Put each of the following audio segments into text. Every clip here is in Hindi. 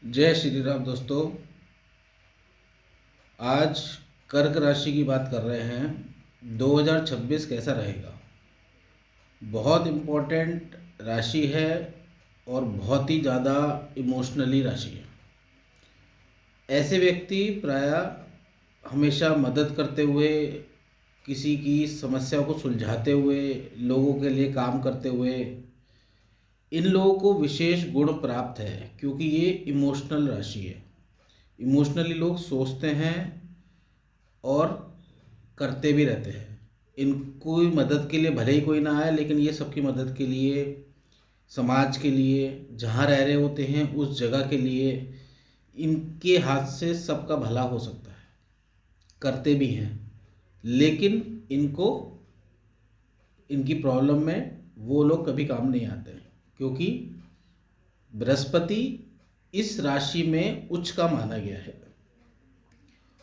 जय श्री राम दोस्तों। आज कर्क राशि की बात कर रहे हैं। 2026 कैसा रहेगा। बहुत इम्पोर्टेंट राशि है और बहुत ही ज़्यादा इमोशनली राशि है। ऐसे व्यक्ति प्रायः हमेशा मदद करते हुए, किसी की समस्या को सुलझाते हुए, लोगों के लिए काम करते हुए, इन लोगों को विशेष गुण प्राप्त है क्योंकि ये इमोशनल राशि है। इमोशनली लोग सोचते हैं और करते भी रहते हैं। इनको मदद के लिए भले ही कोई ना आए, लेकिन ये सबकी मदद के लिए, समाज के लिए, जहाँ रह रहे होते हैं उस जगह के लिए इनके हाथ से सबका भला हो सकता है। करते भी हैं, लेकिन इनको, इनकी प्रॉब्लम में वो लोग कभी काम नहीं आते हैं क्योंकि बृहस्पति इस राशि में उच्च का माना गया है।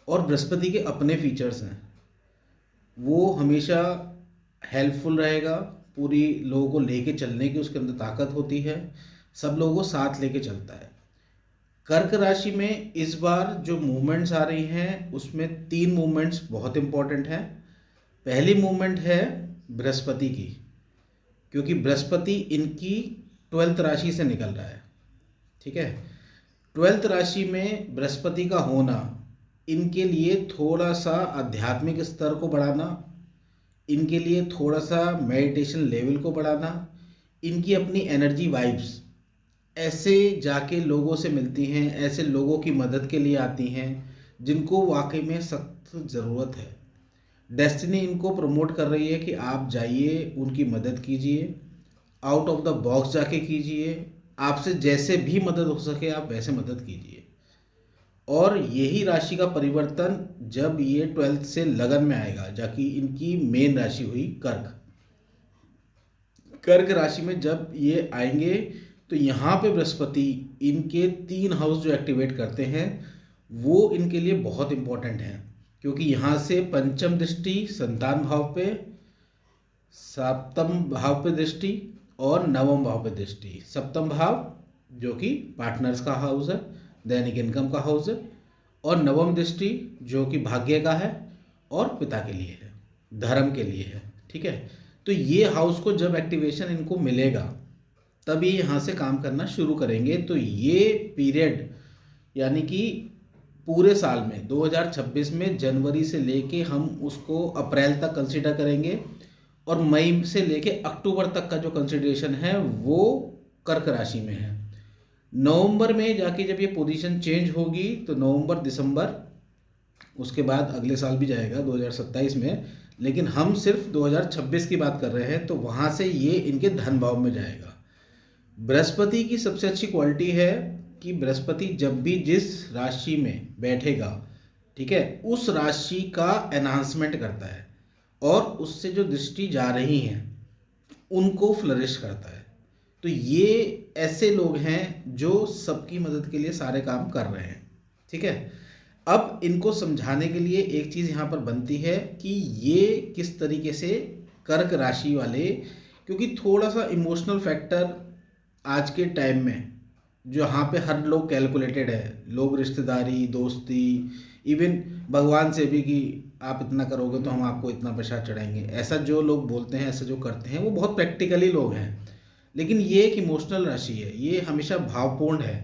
और बृहस्पति के अपने फीचर्स हैं। वो हमेशा हेल्पफुल रहेगा, पूरी लोगों को लेके चलने की उसके अंदर ताकत होती है, सब लोगों को साथ लेके चलता है। कर्क राशि में इस बार जो मूवमेंट्स आ रही हैं उसमें 3 मूवमेंट्स बहुत इंपॉर्टेंट हैं। पहली मूवमेंट है बृहस्पति की, क्योंकि बृहस्पति इनकी 12th राशि से निकल रहा है। ठीक है, 12th राशि में बृहस्पति का होना इनके लिए थोड़ा सा आध्यात्मिक स्तर को बढ़ाना, इनके लिए थोड़ा सा मेडिटेशन लेवल को बढ़ाना, इनकी अपनी एनर्जी वाइब्स ऐसे जाके लोगों से मिलती हैं, ऐसे लोगों की मदद के लिए आती हैं जिनको वाकई में सख्त ज़रूरत है। डेस्टिनी इनको प्रमोट कर रही है कि आप जाइए, उनकी मदद कीजिए, आउट ऑफ द बॉक्स जाके कीजिए, आपसे जैसे भी मदद हो सके आप वैसे मदद कीजिए। और यही राशि का परिवर्तन जब ये 12th से लगन में आएगा, जाकि इनकी मेन राशि हुई कर्क। कर्क राशि में जब ये आएंगे तो यहाँ पे बृहस्पति इनके 3 हाउस जो एक्टिवेट करते हैं वो इनके लिए बहुत इंपॉर्टेंट हैं, क्योंकि यहाँ से पंचम दृष्टि संतान भाव पे, सप्तम भाव पे दृष्टि और नवम भाव पे दृष्टि। सप्तम भाव जो कि पार्टनर्स का हाउस है, दैनिक इनकम का हाउस है, और नवम दृष्टि जो कि भाग्य का है और पिता के लिए है, धर्म के लिए है। ठीक है, तो ये हाउस को जब एक्टिवेशन इनको मिलेगा तब ये यहाँ से काम करना शुरू करेंगे। तो ये पीरियड यानी कि पूरे साल में 2026 में जनवरी से लेके हम उसको अप्रैल तक कंसीडर करेंगे, और मई से लेके अक्टूबर तक का जो कंसिडरेशन है वो कर्क राशि में है। नवंबर में जाके जब ये पोजीशन चेंज होगी तो नवंबर दिसंबर, उसके बाद अगले साल भी जाएगा 2027 में, लेकिन हम सिर्फ 2026 की बात कर रहे हैं, तो वहाँ से ये इनके धन भाव में जाएगा। बृहस्पति की सबसे अच्छी क्वालिटी है कि बृहस्पति जब भी जिस राशि में बैठेगा, ठीक है, उस राशि का एनहांसमेंट करता है और उससे जो दृष्टि जा रही हैं उनको फ्लरिश करता है। तो ये ऐसे लोग हैं जो सबकी मदद के लिए सारे काम कर रहे हैं। ठीक है, अब इनको समझाने के लिए एक चीज़ यहाँ पर बनती है कि ये किस तरीके से कर्क राशि वाले, क्योंकि थोड़ा सा इमोशनल फैक्टर आज के टाइम में जो यहाँ पे हर लोग कैलकुलेटेड है, लोग रिश्तेदारी, दोस्ती, इवन भगवान से भी कि आप इतना करोगे तो हम आपको इतना प्रसाद चढ़ाएंगे, ऐसा जो लोग बोलते हैं, ऐसा जो करते हैं, वो बहुत प्रैक्टिकली लोग हैं। लेकिन ये एक इमोशनल राशि है, ये हमेशा भावपूर्ण है।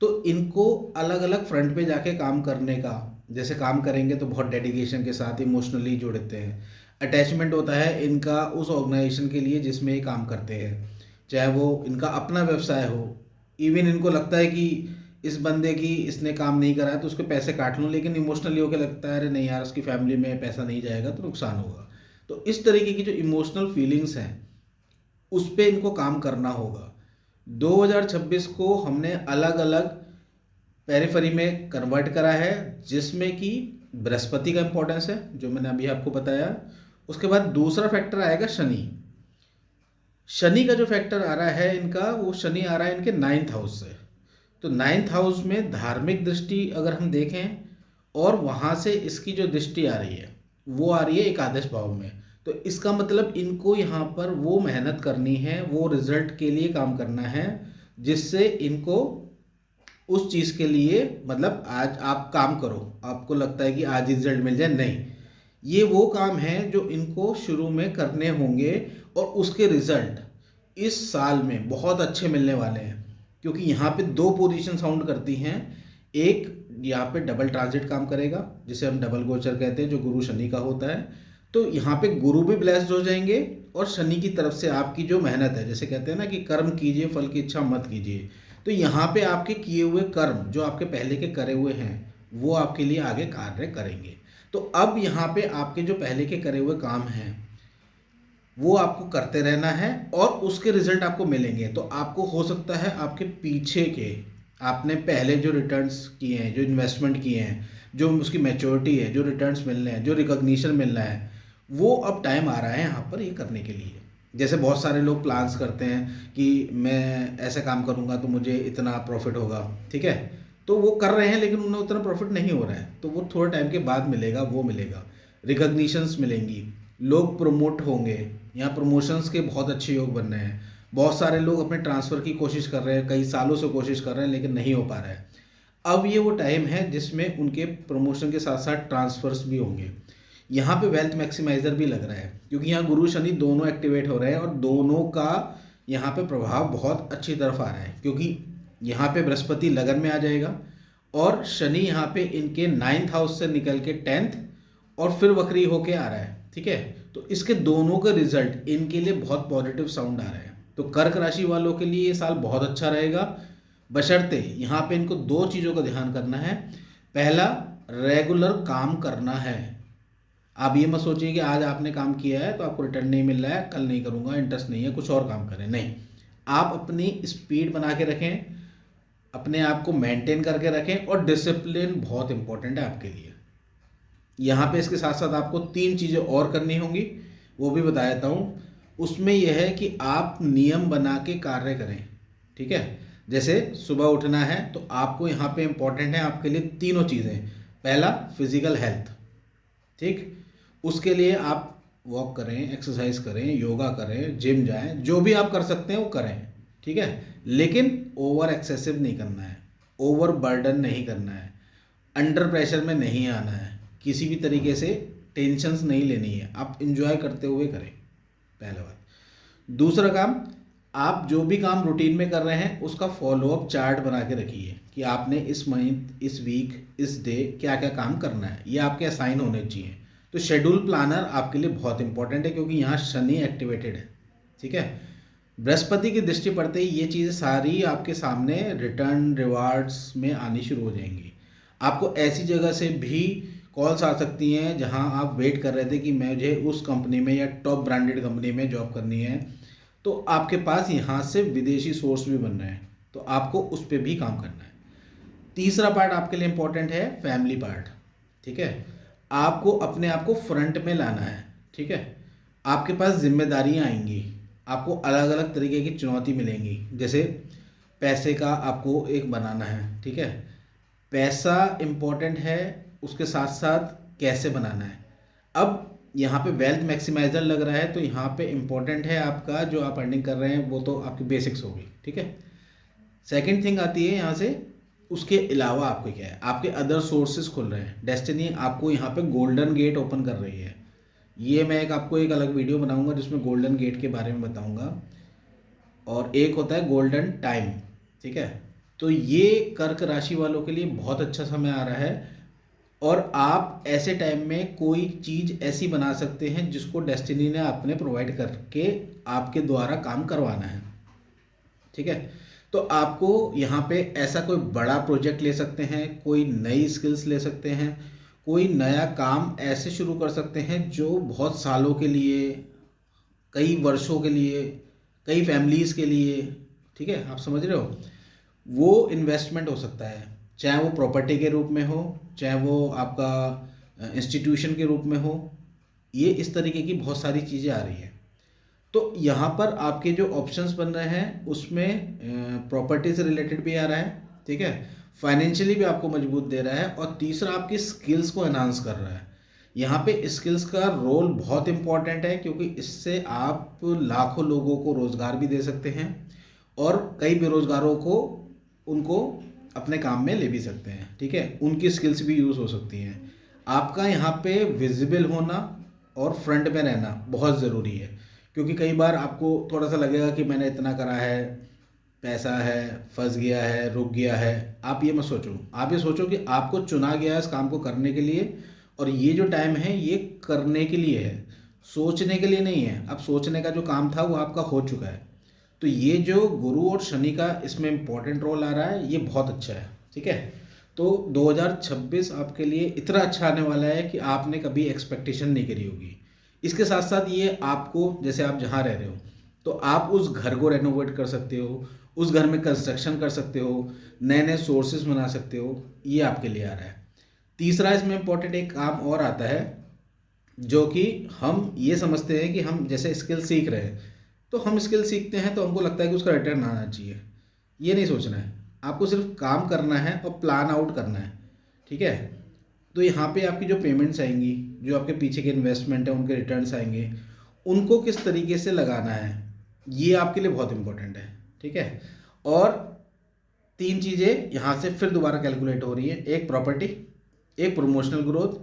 तो इनको अलग अलग फ्रंट पे जाके काम करने का, जैसे काम करेंगे तो बहुत डेडिकेशन के साथ इमोशनली जुड़ते हैं, अटैचमेंट होता है इनका उस ऑर्गेनाइजेशन के लिए जिसमें ये काम करते हैं, चाहे वो इनका अपना व्यवसाय हो। इवन इनको लगता है कि इस बंदे की इसने काम नहीं करा है तो उसके पैसे काट लूँ, लेकिन इमोशनली होकर लगता है अरे नहीं यार, उसकी फैमिली में पैसा नहीं जाएगा तो नुकसान होगा। तो इस तरीके की जो इमोशनल फीलिंग्स हैं उस पर इनको काम करना होगा। 2026 को हमने अलग अलग पेरिफेरी में कन्वर्ट करा है, जिसमें कि बृहस्पति का इंपॉर्टेंस है जो मैंने अभी आपको बताया। उसके बाद दूसरा फैक्टर आएगा शनि। शनि का जो फैक्टर आ रहा है इनका, वो शनि आ रहा है इनके 9th हाउस से। तो 9th हाउस में धार्मिक दृष्टि अगर हम देखें, और वहाँ से इसकी जो दृष्टि आ रही है वो आ रही है एकादश भाव में। तो इसका मतलब इनको यहाँ पर वो मेहनत करनी है, वो रिजल्ट के लिए काम करना है जिससे इनको उस चीज़ के लिए, मतलब आज आप काम करो, आपको लगता है कि आज ही रिजल्ट मिल जाए, नहीं, ये वो काम है जो इनको शुरू में करने होंगे और उसके रिजल्ट इस साल में बहुत अच्छे मिलने वाले हैं। क्योंकि यहाँ पे दो पोजीशन साउंड करती हैं। एक यहाँ पे डबल ट्रांजिट काम करेगा, जिसे हम डबल गोचर कहते हैं, जो गुरु शनि का होता है। तो यहाँ पे गुरु भी ब्लेस्ड हो जाएंगे और शनि की तरफ से आपकी जो मेहनत है, जैसे कहते हैं ना कि कर्म कीजिए फल की इच्छा मत कीजिए, तो यहाँ पे आपके किए हुए कर्म जो आपके पहले के करे हुए हैं वो आपके लिए आगे कार्य करेंगे। तो अब यहाँ पे आपके जो पहले के करे हुए काम हैं वो आपको करते रहना है और उसके रिजल्ट आपको मिलेंगे। तो आपको हो सकता है आपके पीछे के, आपने पहले जो रिटर्न्स किए हैं, जो इन्वेस्टमेंट किए हैं, जो उसकी मैच्योरिटी है, जो रिटर्न्स मिलने हैं, जो रिकॉग्निशन मिलना है, वो अब टाइम आ रहा है यहाँ पर ये करने के लिए। जैसे बहुत सारे लोग प्लान्स करते हैं कि मैं ऐसा काम करूँगा तो मुझे इतना प्रॉफिट होगा, ठीक है, तो वो कर रहे हैं लेकिन उन्हें उतना प्रॉफिट नहीं हो रहा है, तो वो थोड़े टाइम के बाद मिलेगा, वो मिलेगा, रिकॉग्निशंस मिलेंगी, लोग प्रमोट होंगे। यहाँ प्रमोशंस के बहुत अच्छे योग बन रहे हैं। बहुत सारे लोग अपने ट्रांसफ़र की कोशिश कर रहे हैं, कई सालों से कोशिश कर रहे हैं लेकिन नहीं हो पा रहा है। अब ये वो टाइम है जिसमें उनके प्रमोशन के साथ साथ ट्रांसफ़र्स भी होंगे। यहाँ पे वेल्थ मैक्सिमाइज़र भी लग रहा है क्योंकि यहाँ गुरु शनि दोनों एक्टिवेट हो रहे हैं और दोनों का यहाँ पे प्रभाव बहुत अच्छी तरफ आ रहा है। क्योंकि यहाँ पे बृहस्पति लगन में आ जाएगा और शनि यहाँ पे इनके 9th हाउस से निकल के 10th और फिर वक्री होके आ रहा है, ठीक है। तो इसके दोनों का रिजल्ट इनके लिए बहुत पॉजिटिव साउंड आ रहा है। तो कर्क राशि वालों के लिए ये साल बहुत अच्छा रहेगा, बशर्ते यहाँ पे इनको दो चीज़ों का ध्यान करना है। पहला, रेगुलर काम करना है। आप ये मत सोचिए कि आज आपने काम किया है तो आपको रिटर्न नहीं मिल रहा है, कल नहीं करूँगा, इंटरेस्ट नहीं है, कुछ और काम करें, नहीं। आप अपनी स्पीड बना के रखें, अपने आप को मेंटेन करके रखें और डिसिप्लिन बहुत इंपॉर्टेंट है आपके लिए। यहाँ पे इसके साथ साथ आपको 3 चीज़ें और करनी होंगी, वो भी बता देता हूँ। उसमें यह है कि आप नियम बना के कार्य करें, ठीक है। जैसे सुबह उठना है तो आपको यहाँ पे इम्पोर्टेंट है आपके लिए तीनों चीज़ें। पहला, फिजिकल हेल्थ, ठीक, उसके लिए आप वॉक करें, एक्सरसाइज करें, योगा करें, जिम जाएं, जो भी आप कर सकते हैं वो करें, ठीक है। लेकिन ओवर एक्सेसिव नहीं करना है, ओवर बर्डन नहीं करना है, अंडर प्रेशर में नहीं आना है, किसी भी तरीके से टेंशन्स नहीं लेनी है, आप इंजॉय करते हुए करें, पहला बात। दूसरा काम, आप जो भी काम रूटीन में कर रहे हैं उसका फॉलोअप चार्ट बना के रखिए कि आपने इस मंथ, इस वीक, इस डे क्या क्या काम करना है, ये आपके असाइन होने चाहिए। तो शेड्यूल प्लानर आपके लिए बहुत इंपॉर्टेंट है क्योंकि यहाँ शनि एक्टिवेटेड है, ठीक है। बृहस्पति की दृष्टि पड़ते ही ये चीज़ें सारी आपके सामने रिटर्न रिवार्ड्स में आनी शुरू हो जाएंगी। आपको ऐसी जगह से भी कॉल्स आ सकती हैं जहां आप वेट कर रहे थे कि मुझे उस कंपनी में या टॉप ब्रांडेड कंपनी में जॉब करनी है, तो आपके पास यहाँ से विदेशी सोर्स भी बन रहे हैं, तो आपको उस पर भी काम करना है। तीसरा पार्ट आपके लिए इंपॉर्टेंट है फैमिली पार्ट, ठीक है। आपको अपने आप को फ्रंट में लाना है, ठीक है। आपके पास जिम्मेदारियां आएंगी, आपको अलग अलग तरीके की चुनौती मिलेंगी। जैसे पैसे का आपको एक बनाना है, ठीक है, पैसा इम्पोर्टेंट है, उसके साथ साथ कैसे बनाना है। अब यहाँ पे वेल्थ मैक्सिमाइजर लग रहा है तो यहाँ पे इम्पोर्टेंट है आपका जो आप अर्निंग कर रहे हैं वो तो आपकी बेसिक्स होगी, ठीक है। सेकंड थिंग आती है यहाँ से, उसके अलावा आपके क्या है, आपके अदर सोर्सेज खुल रहे हैं। डेस्टिनी आपको यहाँ पे गोल्डन गेट ओपन कर रही है। ये मैं आपको एक अलग वीडियो बनाऊंगा जिसमें गोल्डन गेट के बारे में बताऊंगा। और एक होता है गोल्डन टाइम, ठीक है। तो ये कर्क राशि वालों के लिए बहुत अच्छा समय आ रहा है और आप ऐसे टाइम में कोई चीज़ ऐसी बना सकते हैं जिसको डेस्टिनी ने आपने प्रोवाइड करके आपके द्वारा काम करवाना है, ठीक है। तो आपको यहाँ पे ऐसा कोई बड़ा प्रोजेक्ट ले सकते हैं, कोई नई स्किल्स ले सकते हैं, कोई नया काम ऐसे शुरू कर सकते हैं जो बहुत सालों के लिए, कई वर्षों के लिए, कई फैमिलीज़ के लिए, ठीक है, आप समझ रहे हो, वो इन्वेस्टमेंट हो सकता है। चाहे वो प्रॉपर्टी के रूप में हो, चाहे वो आपका इंस्टीट्यूशन के रूप में हो, ये इस तरीके की बहुत सारी चीज़ें आ रही हैं। तो यहाँ पर आपके जो ऑप्शंस बन रहे हैं उसमें प्रॉपर्टी से रिलेटेड भी आ रहा है, ठीक है, फाइनेंशियली भी आपको मजबूत दे रहा है और तीसरा आपकी स्किल्स को एनहांस कर रहा है। यहाँ पे स्किल्स का रोल बहुत इंपॉर्टेंट है क्योंकि इससे आप लाखों लोगों को रोज़गार भी दे सकते हैं और कई बेरोज़गारों को उनको अपने काम में ले भी सकते हैं, ठीक है, उनकी स्किल्स भी यूज़ हो सकती हैं। आपका यहाँ पे विजिबल होना और फ्रंट में रहना बहुत ज़रूरी है, क्योंकि कई बार आपको थोड़ा सा लगेगा कि मैंने इतना करा है, पैसा है, फंस गया है, रुक गया है। आप ये मत सोचो, आप ये सोचो कि आपको चुना गया है इस काम को करने के लिए, और ये जो टाइम है ये करने के लिए है, सोचने के लिए नहीं है। अब सोचने का जो काम था वो आपका हो चुका है। तो ये जो गुरु और शनि का इसमें इम्पोर्टेंट रोल आ रहा है, ये बहुत अच्छा है, ठीक है। तो 2026 आपके लिए इतना अच्छा आने वाला है कि आपने कभी एक्सपेक्टेशन नहीं करी होगी। इसके साथ साथ ये आपको, जैसे आप जहाँ रह रहे हो, तो आप उस घर को रेनोवेट कर सकते हो, उस घर में कंस्ट्रक्शन कर सकते हो, नए नए सोर्सेज बना सकते हो, ये आपके लिए आ रहा है। तीसरा इसमें इम्पोर्टेंट एक काम और आता है, जो कि हम ये समझते हैं कि हम जैसे स्किल सीख रहे हैं, तो हम स्किल सीखते हैं तो हमको लगता है कि उसका रिटर्न आना चाहिए। ये नहीं सोचना है, आपको सिर्फ काम करना है और प्लान आउट करना है, ठीक है। तो यहाँ पे आपकी जो पेमेंट्स आएंगी, जो आपके पीछे के इन्वेस्टमेंट है उनके रिटर्न्स आएंगे, उनको किस तरीके से लगाना है, ये आपके लिए बहुत इंपॉर्टेंट है, ठीक है। और तीन चीज़ें यहाँ से फिर दोबारा कैलकुलेट हो रही है, एक प्रॉपर्टी, एक प्रमोशनल ग्रोथ,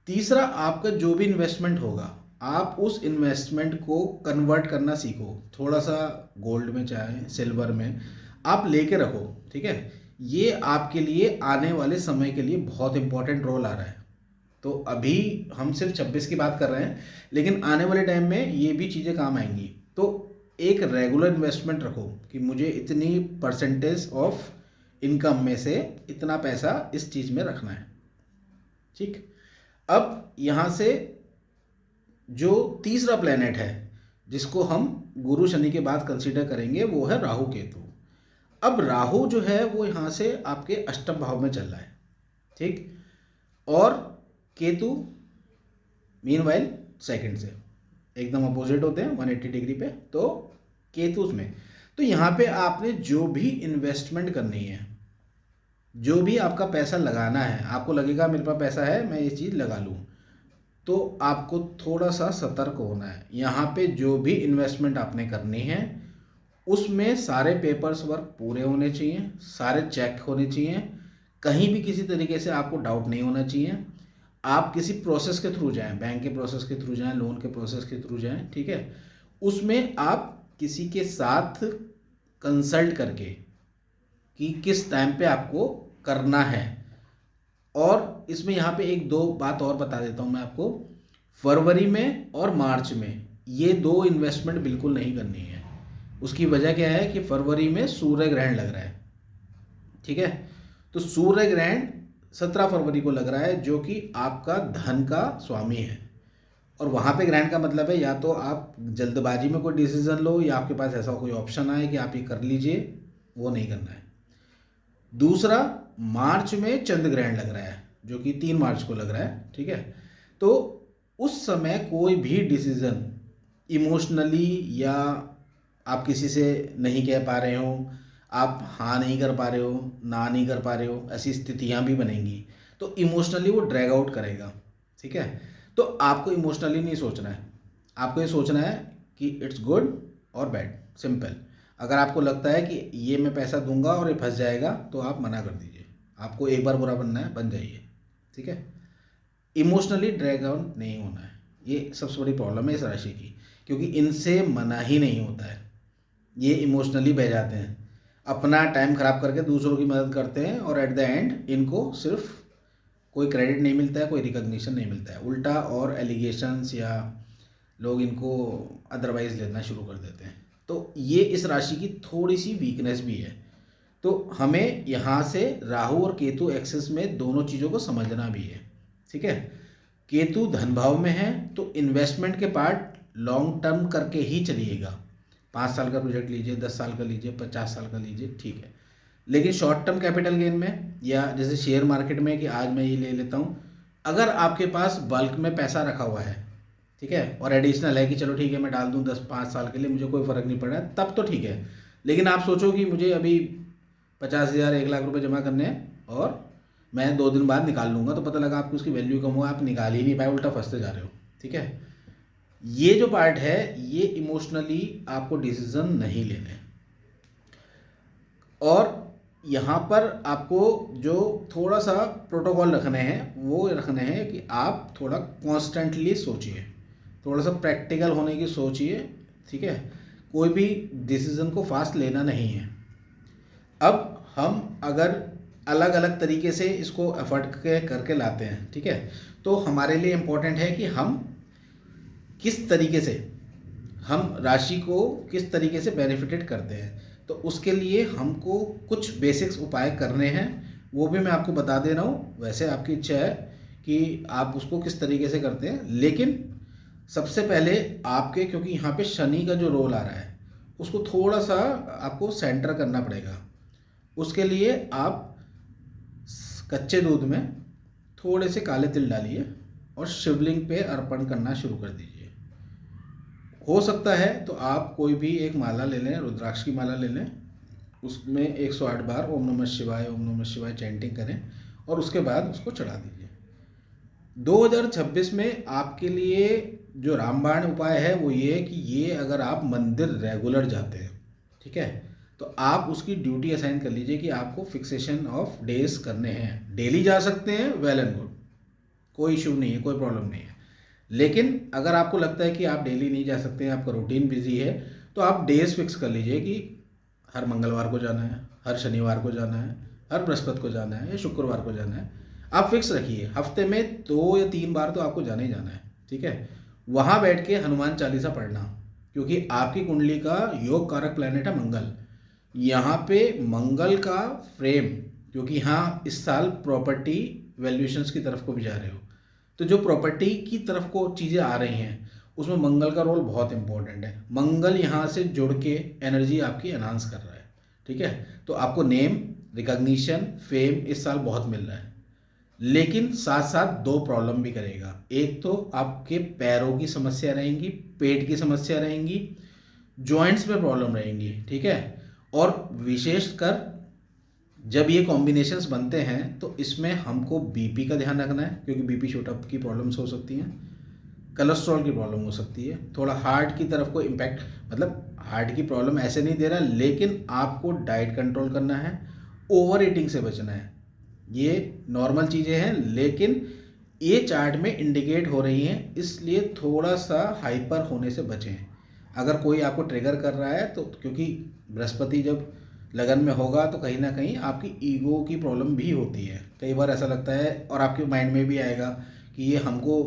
तीसरा आपका जो भी इन्वेस्टमेंट होगा, आप उस इन्वेस्टमेंट को कन्वर्ट करना सीखो, थोड़ा सा गोल्ड में चाहे सिल्वर में आप लेके रखो, ठीक है। ये आपके लिए आने वाले समय के लिए बहुत इंपॉर्टेंट रोल आ रहा है। तो अभी हम सिर्फ 26 की बात कर रहे हैं, लेकिन आने वाले टाइम में ये भी चीज़ें काम आएंगी। तो एक रेगुलर इन्वेस्टमेंट रखो कि मुझे इतनी परसेंटेज ऑफ इनकम में से इतना पैसा इस चीज़ में रखना है, ठीक। अब यहाँ से जो तीसरा प्लेनेट है जिसको हम गुरु शनि के बाद कंसीडर करेंगे, वो है राहु केतु। अब राहु जो है वो यहाँ से आपके अष्टम भाव में चल रहा है, ठीक, और केतु मीनवाइल सेकंड से एकदम अपोजिट होते हैं 180 डिग्री पे। तो केतु उसमें, तो यहाँ पे आपने जो भी इन्वेस्टमेंट करनी है, जो भी आपका पैसा लगाना है, आपको लगेगा मेरे पास पैसा है मैं ये चीज़ लगा लूँ, तो आपको थोड़ा सा सतर्क होना है। यहाँ पे जो भी इन्वेस्टमेंट आपने करनी है उसमें सारे पेपर्स वर्क पूरे होने चाहिए, सारे चेक होने चाहिए, कहीं भी किसी तरीके से आपको डाउट नहीं होना चाहिए। आप किसी प्रोसेस के थ्रू जाएं, बैंक के प्रोसेस के थ्रू जाएं, लोन के प्रोसेस के थ्रू जाएं, ठीक है। उसमें आप किसी के साथ कंसल्ट करके कि किस टाइम पे आपको करना है। और इसमें यहाँ पे एक दो बात और बता देता हूँ मैं आपको, फरवरी में और मार्च में ये दो इन्वेस्टमेंट बिल्कुल नहीं करनी है। उसकी वजह क्या है कि फरवरी में सूर्य ग्रहण लग रहा है, ठीक है। तो सूर्य ग्रहण 17 फरवरी को लग रहा है, जो कि आपका धन का स्वामी है। और वहाँ पे ग्रहण का मतलब है या तो आप जल्दबाजी में कोई डिसीजन लो, या आपके पास ऐसा कोई ऑप्शन आए कि आप ये कर लीजिए, वो नहीं करना है। दूसरा, मार्च में चंद्र ग्रहण लग रहा है जो कि 3 मार्च को लग रहा है, ठीक है। तो उस समय कोई भी डिसीजन इमोशनली, या आप किसी से नहीं कह पा रहे हो, आप हाँ नहीं कर पा रहे हो, ना नहीं कर पा रहे हो, ऐसी स्थितियाँ भी बनेंगी, तो इमोशनली वो ड्रैग आउट करेगा, ठीक है। तो आपको इमोशनली नहीं सोचना है, आपको ये सोचना है कि इट्स गुड और बैड, सिंपल। अगर आपको लगता है कि ये मैं पैसा दूंगा और ये फंस जाएगा, तो आप मना कर दीजिए। आपको एक बार बुरा बनना है, बन जाइए, ठीक है। इमोशनली ड्रैग आउट नहीं होना है, ये सबसे बड़ी प्रॉब्लम है इस राशि की, क्योंकि इनसे मना ही नहीं होता है। ये इमोशनली बह जाते हैं, अपना टाइम ख़राब करके दूसरों की मदद करते हैं, और एट द एंड इनको सिर्फ कोई क्रेडिट नहीं मिलता है, कोई रिकग्निशन नहीं मिलता है, उल्टा और एलिगेशंस या लोग इनको अदरवाइज लेना शुरू कर देते हैं। तो ये इस राशि की थोड़ी सी वीकनेस भी है। तो हमें यहाँ से राहु और केतु एक्सेस में दोनों चीज़ों को समझना भी है, ठीक है। केतु धन भाव में है, तो इन्वेस्टमेंट के पार्ट लॉन्ग टर्म करके ही चलिएगा। 5 साल का प्रोजेक्ट लीजिए, 10 साल का लीजिए, 50 साल का लीजिए, ठीक है। लेकिन शॉर्ट टर्म कैपिटल गेन में, या जैसे शेयर मार्केट में कि आज मैं ये ले लेता हूँ, अगर आपके पास बल्क में पैसा रखा हुआ है, ठीक है, और एडिशनल है कि चलो ठीक है मैं डाल दूँ 10-5 साल के लिए, मुझे कोई फ़र्क नहीं पड़ रहा है, तब तो ठीक है। लेकिन आप सोचो कि मुझे अभी 50,000 1 लाख रुपए जमा करने हैं और मैं 2 दिन बाद निकाल लूँगा, तो पता लगा आपको उसकी वैल्यू कम हुआ, आप निकाल ही नहीं पाए, उल्टा फंसते जा रहे हो, ठीक है। ये जो पार्ट है, ये इमोशनली आपको डिसीजन नहीं लेने। और यहाँ पर आपको जो थोड़ा सा प्रोटोकॉल रखने हैं वो रखने हैं कि आप थोड़ा कॉन्स्टेंटली सोचिए, थोड़ा सा प्रैक्टिकल होने की सोचिए, ठीक है। कोई भी डिसीज़न को फास्ट लेना नहीं है। अब हम अगर अलग अलग तरीके से इसको एफर्ट करके लाते हैं, ठीक है, तो हमारे लिए इम्पोर्टेंट है कि हम किस तरीके से हम राशि को किस तरीके से बेनिफिटेड करते हैं। तो उसके लिए हमको कुछ बेसिक्स उपाय करने हैं, वो भी मैं आपको बता दे रहा हूँ। वैसे आपकी इच्छा है कि आप उसको किस तरीके से करते हैं, लेकिन सबसे पहले आपके, क्योंकि यहाँ पे शनि का जो रोल आ रहा है उसको थोड़ा सा आपको सेंटर करना पड़ेगा। उसके लिए आप कच्चे दूध में थोड़े से काले तिल डालिए और शिवलिंग पे अर्पण करना शुरू कर दीजिए। हो सकता है तो आप कोई भी एक माला ले लें, रुद्राक्ष की माला ले लें, उसमें 108 बार ओम नमः शिवाय चैंटिंग करें और उसके बाद उसको चढ़ा दीजिए। 2026 में आपके लिए जो रामबाण उपाय है वो ये कि ये अगर आप मंदिर रेगुलर जाते हैं, ठीक है, तो आप उसकी ड्यूटी असाइन कर लीजिए कि आपको फिक्सेशन ऑफ डेज करने हैं। डेली जा सकते हैं, वेल एंड गुड, कोई इशू नहीं है, कोई प्रॉब्लम नहीं है। लेकिन अगर आपको लगता है कि आप डेली नहीं जा सकते हैं, आपका रूटीन बिजी है, तो आप डेज फिक्स कर लीजिए कि हर मंगलवार को जाना है, हर शनिवार को जाना है, हर बृहस्पति को जाना है या शुक्रवार को जाना है। आप फिक्स रखिए, हफ्ते में 2 या 3 बार तो आपको जाना ही जाना है, ठीक है। वहाँ बैठ के हनुमान चालीसा पढ़ना, क्योंकि आपकी कुंडली का योग कारक प्लैनेट है मंगल। यहाँ पे मंगल का फ्रेम, क्योंकि यहाँ इस साल प्रॉपर्टी वैल्यूएशंस की तरफ को भी जा रहे हो, तो जो प्रॉपर्टी की तरफ को चीज़ें आ रही हैं उसमें मंगल का रोल बहुत इंपॉर्टेंट है। मंगल यहाँ से जुड़ के एनर्जी आपकी एनहांस कर रहा है, ठीक है। तो आपको नेम, रिकॉग्निशन, फेम इस साल बहुत मिल रहा है, लेकिन साथ साथ 2 प्रॉब्लम भी करेगा। एक तो आपके पैरों की समस्या रहेंगी, पेट की समस्या रहेंगी, जॉइंट्स में प्रॉब्लम रहेंगी, ठीक है। और विशेषकर जब ये कॉम्बिनेशंस बनते हैं तो इसमें हमको बीपी का ध्यान रखना है, क्योंकि बीपी शूट अप की प्रॉब्लम्स हो सकती हैं, कोलेस्ट्रॉल की प्रॉब्लम हो सकती है, थोड़ा हार्ट की तरफ को इम्पैक्ट, मतलब हार्ट की प्रॉब्लम ऐसे नहीं दे रहा, लेकिन आपको डाइट कंट्रोल करना है, ओवर ईटिंग से बचना है। ये नॉर्मल चीज़ें हैं, लेकिन ये चार्ट में इंडिकेट हो रही हैं, इसलिए थोड़ा सा हाइपर होने से बचें। अगर कोई आपको ट्रिगर कर रहा है तो, क्योंकि बृहस्पति जब लगन में होगा तो कहीं ना कहीं आपकी ईगो की प्रॉब्लम भी होती है। कई बार ऐसा लगता है और आपके माइंड में भी आएगा कि ये हमको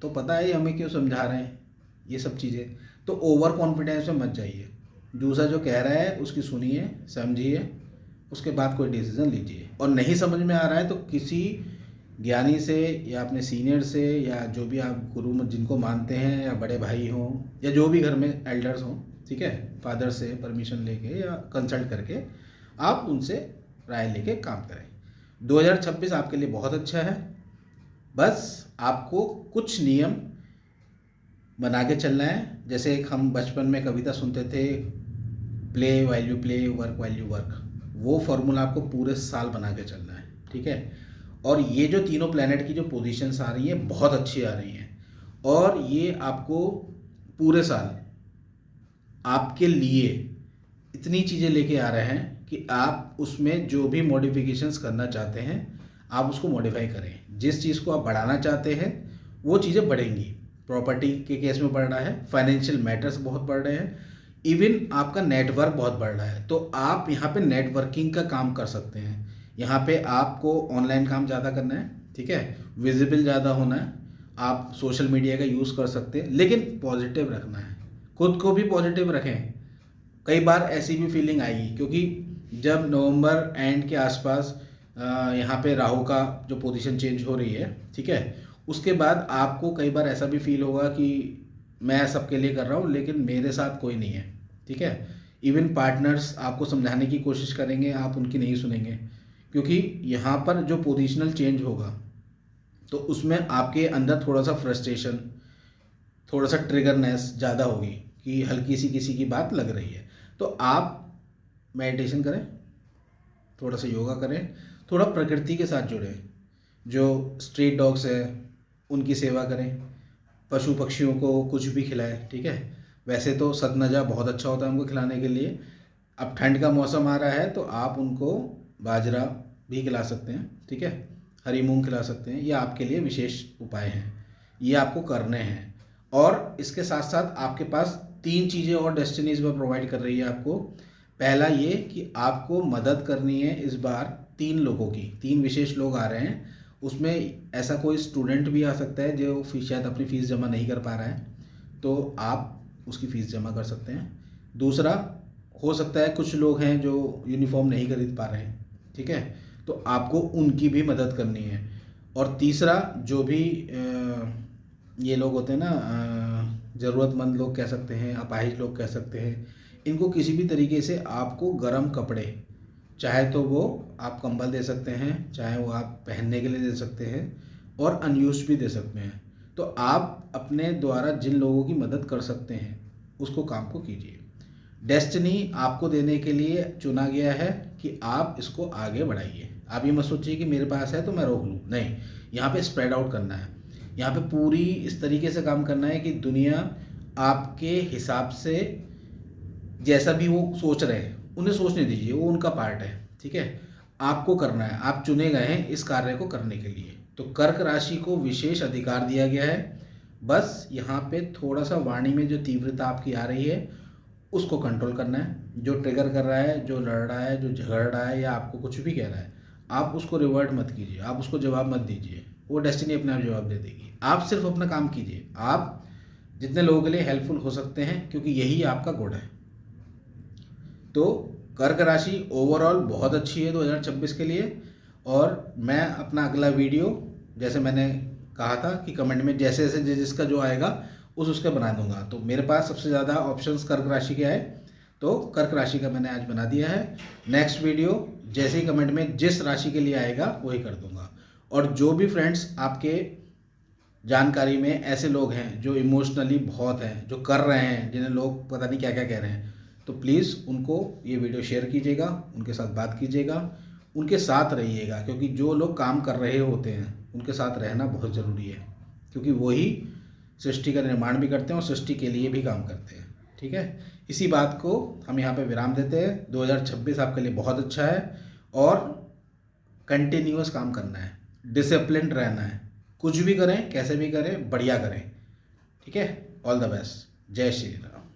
तो पता है, हमें क्यों समझा रहे हैं, ये सब चीज़ें। तो ओवर कॉन्फिडेंस में मत जाइए, दूसरा जो कह रहा है उसकी सुनिए, समझिए, उसके बाद कोई डिसीज़न लीजिए। और नहीं समझ में आ रहा है तो किसी ज्ञानी से या अपने सीनियर से या जो भी आप गुरु जिनको मानते हैं, या बड़े भाई हों या जो भी घर में एल्डर्स हों, ठीक है, फादर से परमिशन लेके या कंसल्ट करके आप उनसे राय लेके काम करें। 2026 आपके लिए बहुत अच्छा है, बस आपको कुछ नियम बना के चलना है। जैसे एक हम बचपन में कविता सुनते थे, play while you play, work while you work, वो फॉर्मूला आपको पूरे साल बना के चलना है, ठीक है। और ये जो तीनों प्लैनेट की जो पोजीशंस आ रही हैं बहुत अच्छी आ रही हैं, और ये आपको पूरे साल आपके लिए इतनी चीज़ें लेके आ रहे हैं कि आप उसमें जो भी मॉडिफिकेशंस करना चाहते हैं आप उसको मॉडिफाई करें। जिस चीज़ को आप बढ़ाना चाहते हैं वो चीज़ें बढ़ेंगी। प्रॉपर्टी के केस में बढ़ रहा है, फाइनेंशियल मैटर्स बहुत बढ़ रहे हैं, इवन आपका नेटवर्क बहुत बढ़ रहा है। तो आप यहाँ पे नेटवर्किंग का काम कर सकते हैं। यहाँ पे आपको ऑनलाइन काम ज़्यादा करना है, ठीक है, विजिबल ज़्यादा होना है, आप सोशल मीडिया का यूज़ कर सकते हैं, लेकिन पॉजिटिव रखना है, खुद को भी पॉजिटिव रखें। कई बार ऐसी भी फीलिंग आएगी, क्योंकि जब नवंबर एंड के आसपास यहाँ पे राहु का जो पोजीशन चेंज हो रही है, ठीक है, उसके बाद आपको कई बार ऐसा भी फील होगा कि मैं सबके लिए कर रहा हूँ लेकिन मेरे साथ कोई नहीं है, ठीक है। इवन पार्टनर्स आपको समझाने की कोशिश करेंगे, आप उनकी नहीं सुनेंगे, क्योंकि यहाँ पर जो पोजीशनल चेंज होगा तो उसमें आपके अंदर थोड़ा सा फ्रस्ट्रेशन, थोड़ा सा ट्रिगरनेस ज़्यादा होगी कि हल्की सी किसी की बात लग रही है। तो आप मेडिटेशन करें, थोड़ा सा योगा करें, थोड़ा प्रकृति के साथ जुड़ें, जो स्ट्रीट डॉग्स हैं उनकी सेवा करें, पशु पक्षियों को कुछ भी खिलाएं, ठीक है। वैसे तो सतनजा बहुत अच्छा होता है उनको खिलाने के लिए। अब ठंड का मौसम आ रहा है तो आप उनको बाजरा भी खिला सकते हैं, ठीक है, हरी मूंग खिला सकते हैं। ये आपके लिए विशेष उपाय हैं, ये आपको करने हैं। और इसके साथ साथ आपके पास 3 चीज़ें और डेस्टिनी इस बार प्रोवाइड कर रही है आपको। पहला ये कि आपको मदद करनी है इस बार 3 लोगों की, 3 विशेष लोग आ रहे हैं। उसमें ऐसा कोई स्टूडेंट भी आ सकता है जो शायद अपनी फ़ीस जमा नहीं कर पा रहा है, तो आप उसकी फ़ीस जमा कर सकते हैं। दूसरा, हो सकता है कुछ लोग हैं जो यूनिफॉर्म नहीं खरीद पा रहे हैं, ठीक है, तो आपको उनकी भी मदद करनी है। और तीसरा, जो भी ये लोग होते हैं ना, ज़रूरतमंद लोग कह सकते हैं, अपाहिज लोग कह सकते हैं, इनको किसी भी तरीके से आपको गर्म कपड़े, चाहे तो वो आप कंबल दे सकते हैं, चाहे वो आप पहनने के लिए दे सकते हैं, और अनयूज भी दे सकते हैं। तो आप अपने द्वारा जिन लोगों की मदद कर सकते हैं उसको काम को कीजिए। डेस्टिनी आपको देने के लिए चुना गया है कि आप इसको आगे बढ़ाइए। आप ये मत सोचिए कि मेरे पास है तो मैं रोक लूँ, नहीं, यहाँ पे स्प्रेड आउट करना है। यहाँ पे पूरी इस तरीके से काम करना है कि दुनिया आपके हिसाब से जैसा भी वो सोच रहे हैं उन्हें सोचने दीजिए, वो उनका पार्ट है, ठीक है। आपको करना है, आप चुने गए हैं इस कार्य को करने के लिए। तो कर्क राशि को विशेष अधिकार दिया गया है। बस यहाँ पे थोड़ा सा वाणी में जो तीव्रता आपकी आ रही है उसको कंट्रोल करना है। जो ट्रिगर कर रहा है, जो लड़ रहा है, जो झगड़ रहा है, या आपको कुछ भी कह रहा है, आप उसको रिवर्ट मत कीजिए, आप उसको जवाब मत दीजिए। वो डेस्टिनी अपने आप जवाब दे देगी। आप सिर्फ अपना काम कीजिए। आप जितने लोगों के लिए हेल्पफुल हो सकते हैं, क्योंकि यही आपका गुण है। तो कर्क राशि ओवरऑल बहुत अच्छी है 2026 के लिए। और मैं अपना अगला वीडियो, जैसे मैंने कहा था कि कमेंट में जैसे जैसे जिसका जो आएगा उसका बना दूंगा। तो मेरे पास सबसे ज़्यादा ऑप्शंस कर्क राशि के आए, तो कर्क राशि का मैंने आज बना दिया है। नेक्स्ट वीडियो जैसे ही कमेंट में जिस राशि के लिए आएगा वही कर दूंगा। और जो भी फ्रेंड्स आपके जानकारी में ऐसे लोग हैं जो इमोशनली बहुत हैं, जो कर रहे हैं, जिन्हें लोग पता नहीं क्या क्या कह रहे हैं, तो प्लीज़ उनको ये वीडियो शेयर कीजिएगा, उनके साथ बात कीजिएगा, उनके साथ रहिएगा। क्योंकि जो लोग काम कर रहे होते हैं उनके साथ रहना बहुत ज़रूरी है, क्योंकि वही सृष्टि का निर्माण भी करते हैं और सृष्टि के लिए भी काम करते हैं, ठीक है। इसी बात को हम यहाँ पे विराम देते हैं। 2026 आपके लिए बहुत अच्छा है और कंटिन्यूअस काम करना है, डिसिप्लिन रहना है। कुछ भी करें, कैसे भी करें, बढ़िया करें, ठीक है। All the best. जय श्री राम।